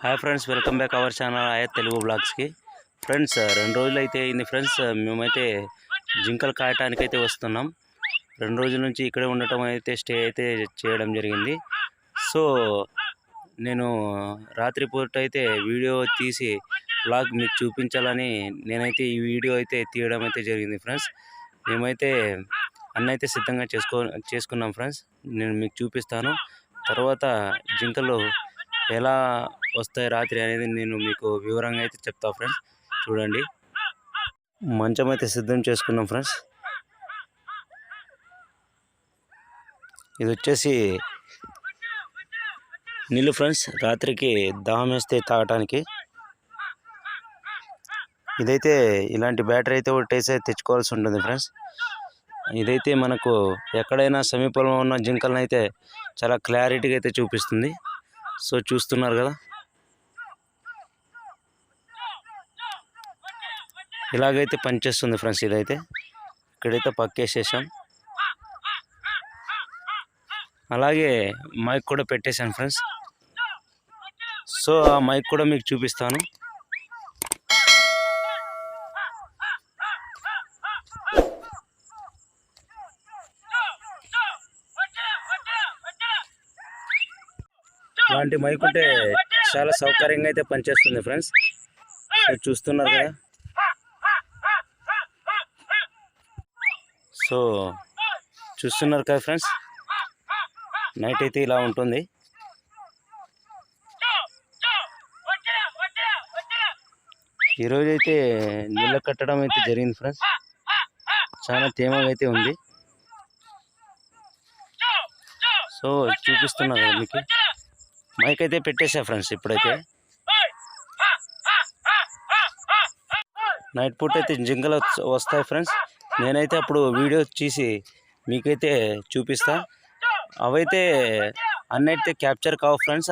Hi friends, welcome back our channel Aayat Telugu బ్లాగ్స్కి. Friends, 2 రోజులు అయితే అయింది ఫ్రెండ్స్. మేమైతే జింకలు కాయటానికి అయితే వస్తున్నాం. 2 రోజుల నుంచి ఇక్కడే ఉండటం అయితే స్టే అయితే చేయడం జరిగింది. సో నేను రాత్రిపూట అయితే వీడియో తీసి బ్లాగ్ మీకు చూపించాలని నేనైతే ఈ వీడియో అయితే తీయడం అయితే జరిగింది ఫ్రెండ్స్. మేమైతే అన్నైతే సిద్ధంగా చేసుకున్నాం ఫ్రెండ్స్. నేను మీకు చూపిస్తాను. తర్వాత జింకలు ఎలా వస్తాయి రాత్రి అనేది నేను మీకు వివరంగా అయితే చెప్తా ఫ్రెండ్స్. చూడండి, మంచం అయితే సిద్ధం చేసుకున్నాం ఫ్రెండ్స్. ఇది వచ్చేసి నీళ్ళు ఫ్రెండ్స్, రాత్రికి దాహం వేస్తే తాగటానికి. ఇదైతే ఇలాంటి బ్యాటరీ అయితే ఒకటేసి తెచ్చుకోవాల్సి ఉంటుంది ఫ్రెండ్స్. ఇదైతే మనకు ఎక్కడైనా సమీపంలో ఉన్న జింకలను అయితే చాలా క్లారిటీగా అయితే చూపిస్తుంది. సో చూస్తున్నారు కదా, ఇలాగైతే పనిచేస్తుంది ఫ్రెండ్స్. ఇదైతే ఇక్కడైతే పక్కేసేసాం. అలాగే మైక్ కూడా పెట్టేశాను ఫ్రెండ్స్. సో ఆ మైక్ కూడా మీకు చూపిస్తాను. ఇలాంటి మైక్ ఉంటే చాలా సౌకర్యంగా అయితే పనిచేస్తుంది ఫ్రెండ్స్. చూస్తున్నారు కదా. సో చూస్తున్నారు కదా ఫ్రెండ్స్, నైట్ అయితే ఇలా ఉంటుంది. ఈరోజు అయితే నీళ్ళ కట్టడం అయితే జరిగింది ఫ్రెండ్స్. చాలా తేమగా అయితే ఉంది. సో చూపిస్తున్నా కదా మీకు. మైక్ అయితే పెట్టేసా ఫ్రెండ్స్. ఇప్పుడైతే నైట్ పూట అయితే జింకలు వస్తాయి ఫ్రెండ్స్. నేనైతే అప్పుడు వీడియో తీసి మీకైతే చూపిస్తా. అవైతే అన్నైతే క్యాప్చర్ కావు ఫ్రెండ్స్.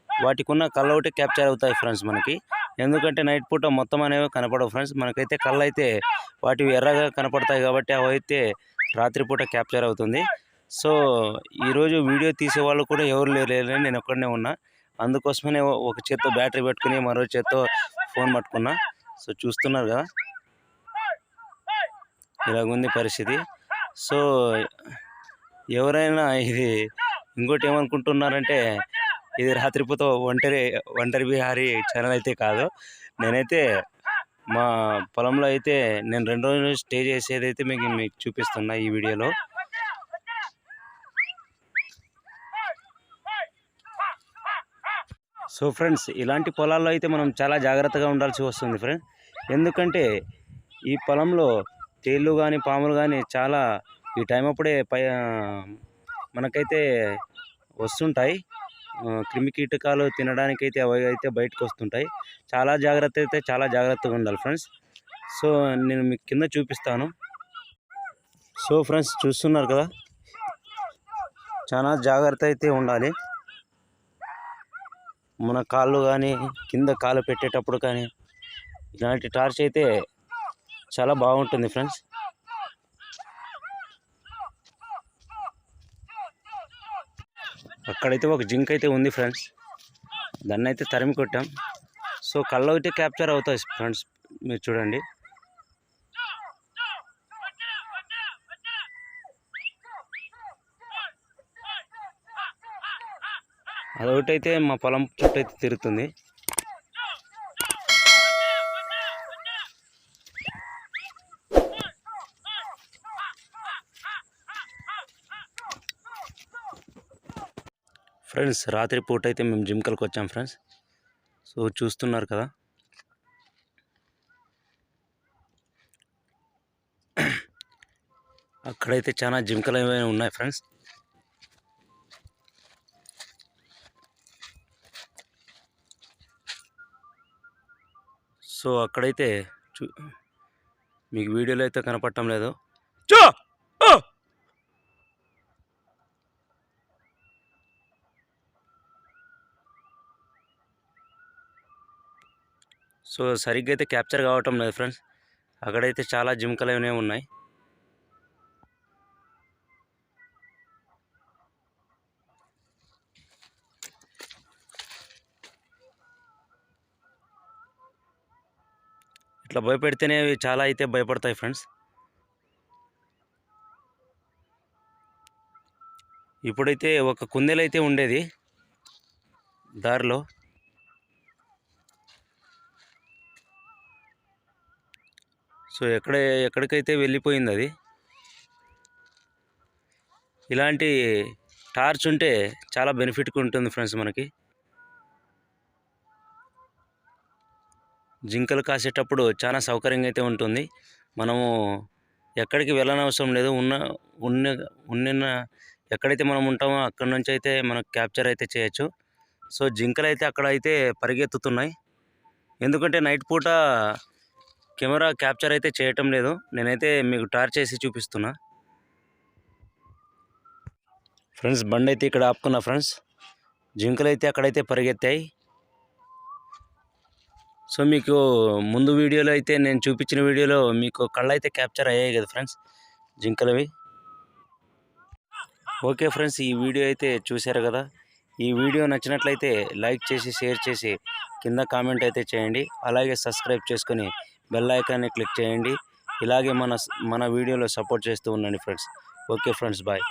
వాటికి ఉన్న కళ్ళు ఒకటి క్యాప్చర్ అవుతాయి ఫ్రెండ్స్ మనకి. ఎందుకంటే నైట్ పూట మొత్తం అనేవి కనపడవు ఫ్రెండ్స్. మనకైతే కళ్ళు అయితే వాటివి ఎర్రగా కనపడతాయి కాబట్టి అవైతే రాత్రిపూట క్యాప్చర్ అవుతుంది. సో ఈరోజు వీడియో తీసే వాళ్ళు కూడా ఎవరు లేరు, నేను ఒక్కడనే ఉన్నా. అందుకోసమనే ఒక చేత్తో బ్యాటరీ పెట్టుకుని మరో చేత్తో ఫోన్ పట్టుకున్నా. సో చూస్తున్నారు కదా, ఇలాగుంది పరిస్థితి. సో ఎవరైనా ఇది ఇంకోటి ఏమనుకుంటున్నారంటే, ఇది రాత్రిపూట ఒంటరి విహారీ ఛానల్ అయితే కాదు. నేనైతే మా పొలంలో అయితే నేను 2 రోజులు స్టే చేసేదైతే మీకు చూపిస్తున్నా ఈ వీడియోలో. సో ఫ్రెండ్స్, ఇలాంటి పొలాల్లో అయితే మనం చాలా జాగ్రత్తగా ఉండాల్సి వస్తుంది ఫ్రెండ్స్. ఎందుకంటే ఈ పొలంలో తేళ్ళు కానీ పాములు కానీ చాలా ఈ టైం అప్పుడే మనకైతే వస్తుంటాయి. క్రిమి కీటకాలు తినడానికైతే అవి అయితే బయటకు వస్తుంటాయి. చాలా జాగ్రత్తగా ఉండాలి ఫ్రెండ్స్. సో నేను మీకు కింద చూపిస్తాను. సో ఫ్రెండ్స్ చూస్తున్నారు కదా, చాలా జాగ్రత్త అయితే ఉండాలి. మన కాళ్ళు కానీ కింద కాలు పెట్టేటప్పుడు కానీ ఇలాంటి టార్చ్ అయితే చాలా బాగుంటుంది ఫ్రెండ్స్. అక్కడైతే ఒక జింక్ అయితే ఉంది ఫ్రెండ్స్. దాన్ని అయితే తరిమి కొట్టాం. సో కళ్ళు అయితే క్యాప్చర్ అవుతాయి ఫ్రెండ్స్. మీరు చూడండి. అదొకటైతే మా పొలం చుట్టూ అయితే తిరుగుతుంది. ఫ్రెండ్స్, రాత్రి పూట అయితే మేము జింకలకు వచ్చాం ఫ్రెండ్స్. సో చూస్తున్నారు కదా, అక్కడైతే చాలా జింకలు ఏమైనా ఉన్నాయి ఫ్రెండ్స్. సో అక్కడైతే మీకు వీడియోలో అయితే కనపడటం లేదు. సో సరిగ్గా అయితే క్యాప్చర్ కావటం లేదు ఫ్రెండ్స్. అక్కడైతే చాలా జింకలు అనేవి ఉన్నాయి. ఇట్లా భయపెడితేనే అవి చాలా అయితే భయపడతాయి ఫ్రెండ్స్. ఇప్పుడైతే ఒక కుందేలైతే ఉండేది దారిలో. సో ఎక్కడికైతే వెళ్ళిపోయింది అది. ఇలాంటి టార్చ్ ఉంటే చాలా బెనిఫిట్గా ఉంటుంది ఫ్రెండ్స్ మనకి. జింకలు కాసేటప్పుడు చాలా సౌకర్యంగా అయితే ఉంటుంది. మనము ఎక్కడికి వెళ్ళనవసరం లేదు. ఉన్న ఎక్కడైతే మనం ఉంటామో అక్కడి నుంచి అయితే మనం క్యాప్చర్ అయితే చేయొచ్చు. సో జింకలు అయితే అక్కడ అయితే పరిగెత్తుతున్నాయి. ఎందుకంటే నైట్ పూట కెమెరా క్యాప్చర్ అయితే చేయటం లేదు. నేనైతే మీకు టార్చ్ చేసి చూపిస్తున్నా ఫ్రెండ్స్. బండి అయితే ఇక్కడ ఆపుకున్నా ఫ్రెండ్స్. జింకలు అయితే అక్కడైతే పరిగెత్తాయి. సో మీకు ముందు వీడియోలో అయితే నేను చూపించిన వీడియోలో మీకు కళ్ళు అయితే క్యాప్చర్ అయ్యాయి కదా ఫ్రెండ్స్, జింకలవి. ఓకే ఫ్రెండ్స్, ఈ వీడియో అయితే చూశారు కదా. ఈ వీడియో నచ్చినట్లయితే లైక్ చేసి షేర్ చేసి కింద కామెంట్ అయితే చేయండి. అలాగే సబ్స్క్రైబ్ చేసుకొని బెల్ ఐకాన్ని క్లిక్ చేయండి. ఇలాగే మన వీడియోలో సపోర్ట్ చేస్తూ ఉండండి ఫ్రెండ్స్. Okay friends, bye.